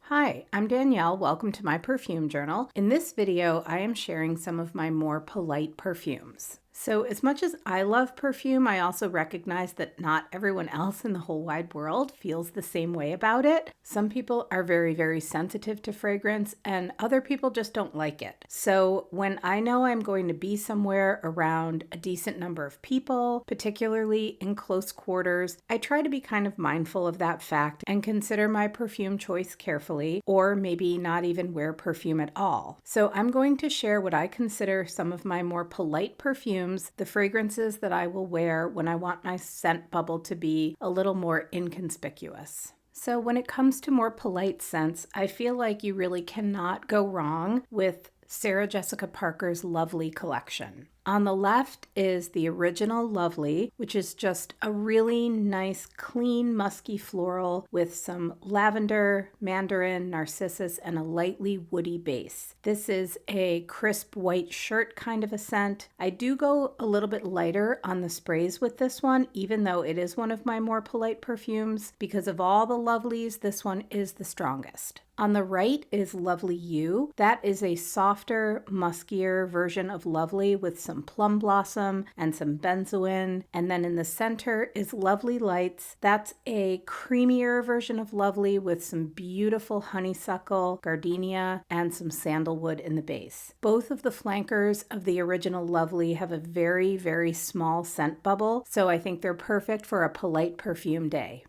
Hi, I'm Danielle. Welcome to my perfume journal. In this video, I am sharing some of my more polite perfumes. So as much as I love perfume, I also recognize that not everyone else in the whole wide world feels the same way about it. Some people are very sensitive to fragrance and other people just don't like it. So when I know I'm going to be somewhere around a decent number of people, particularly in close quarters, I try to be kind of mindful of that fact and consider my perfume choice carefully, or maybe not even wear perfume at all. So I'm going to share what I consider some of my more polite perfumes, the fragrances that I will wear when I want my scent bubble to be a little more inconspicuous. So when it comes to more polite scents, I feel like you really cannot go wrong with Sarah Jessica Parker's Lovely collection. On the left is the original Lovely, which is just a really nice, clean, musky floral with some lavender, mandarin, narcissus, and a lightly woody base. This is a crisp white shirt kind of a scent. I do go a little bit lighter on the sprays with this one, even though it is one of my more polite perfumes. Because of all the Lovelies, this one is the strongest. On the right is Lovely You. That is a softer, muskier version of Lovely with some plum blossom and some benzoin. And then in the center is Lovely Lights. That's a creamier version of Lovely with some beautiful honeysuckle, gardenia, and some sandalwood in the base. Both of the flankers of the original Lovely have a very small scent bubble, so I think they're perfect for a polite perfume day.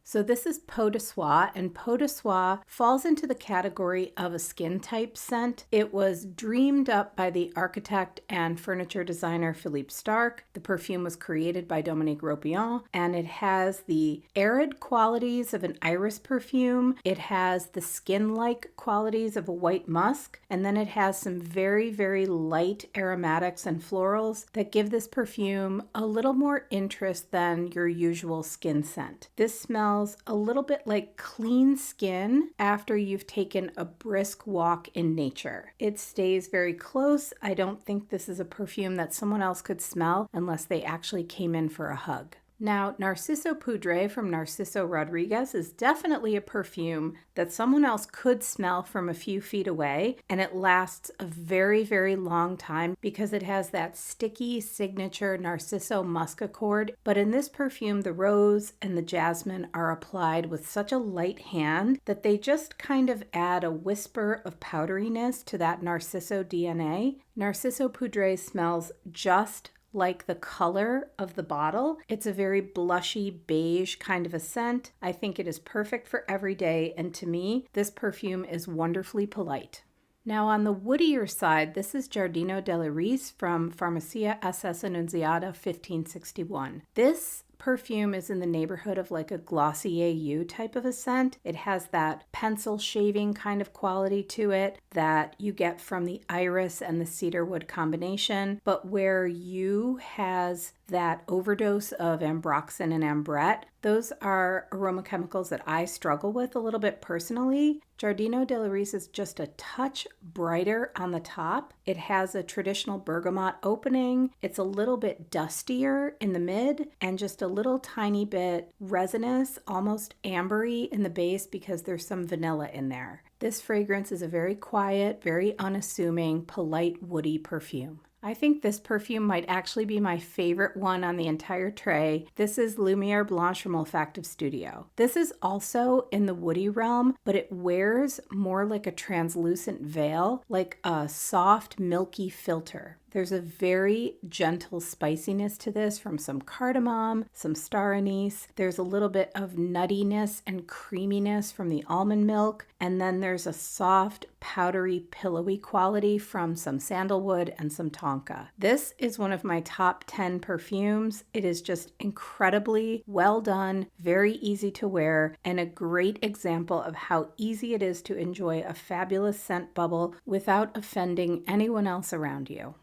So this is Peau de Soie, and Peau de Soie falls into the category of a skin type scent. It was dreamed up by the architect and furniture designer Philippe Starck. The perfume was created by Dominique Ropion, and it has the arid qualities of an iris perfume. It has the skin-like qualities of a white musk, and then it has some very light aromatics and florals that give this perfume a little more interest than your usual skin scent. This smells a little bit like clean skin after you've taken a brisk walk in nature. It stays very close. I don't think this is a perfume that someone else could smell unless they actually came in for a hug. Now, Narciso Poudree from Narciso Rodriguez is definitely a perfume that someone else could smell from a few feet away, and it lasts a very long time because it has that sticky signature Narciso musk accord. But in this perfume, the rose and the jasmine are applied with such a light hand that they just kind of add a whisper of powderiness to that Narciso DNA. Narciso Poudree smells just like the color of the bottle. It's a very blushy beige kind of a scent. I think it is perfect for every day, and to me, this perfume is wonderfully polite. Now on the woodier side, this is Giardino dell'Iris from Farmacia SS Annunziata 1561. This perfume is in the neighborhood of like a Glossier U type of a scent. It has that pencil shaving kind of quality to it that you get from the iris and the cedarwood combination, but where U has that overdose of ambroxan and ambrette. Those are aroma chemicals that I struggle with a little bit personally. Giardino dell'Iris is just a touch brighter on the top. It has a traditional bergamot opening. It's a little bit dustier in the mid and just a little tiny bit resinous, almost ambery in the base because there's some vanilla in there. This fragrance is a very quiet, very unassuming, polite, woody perfume. I think this perfume might actually be my favorite one on the entire tray. This is Lumière Blanche from Olfactive Studio. This is also in the woody realm, but it wears more like a translucent veil, like a soft, milky filter. There's a very gentle spiciness to this from some cardamom, some star anise. There's a little bit of nuttiness and creaminess from the almond milk. And then there's a soft, powdery, pillowy quality from some sandalwood and some tonka. This is one of my top 10 perfumes. It is just incredibly well done, very easy to wear, and a great example of how easy it is to enjoy a fabulous scent bubble without offending anyone else around you.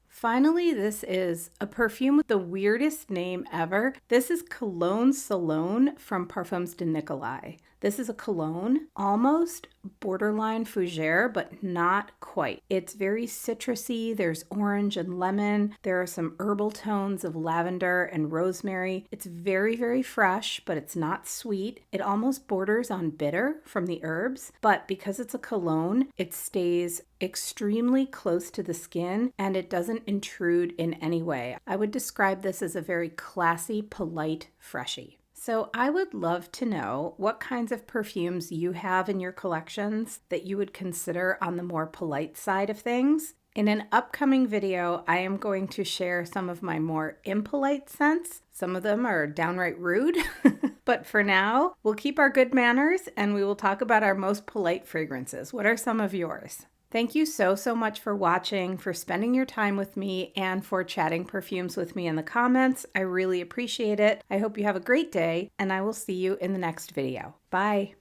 Finally, this is a perfume with the weirdest name ever. This is Cologne Sologne from Parfums de Nicolai. This is a cologne, almost borderline fougere, but not quite. It's very citrusy. There's orange and lemon. There are some herbal tones of lavender and rosemary. It's very, very fresh, but it's not sweet. It almost borders on bitter from the herbs, but because it's a cologne, it stays extremely close to the skin and it doesn't intrude in any way. I would describe this as a very classy, polite freshie. So I would love to know what kinds of perfumes you have in your collections that you would consider on the more polite side of things. In an upcoming video, I am going to share some of my more impolite scents. Some of them are downright rude, but for now, we'll keep our good manners and we will talk about our most polite fragrances. What are some of yours? Thank you so much for watching, for spending your time with me, and for chatting perfumes with me in the comments. I really appreciate it. I hope you have a great day, and I will see you in the next video. Bye.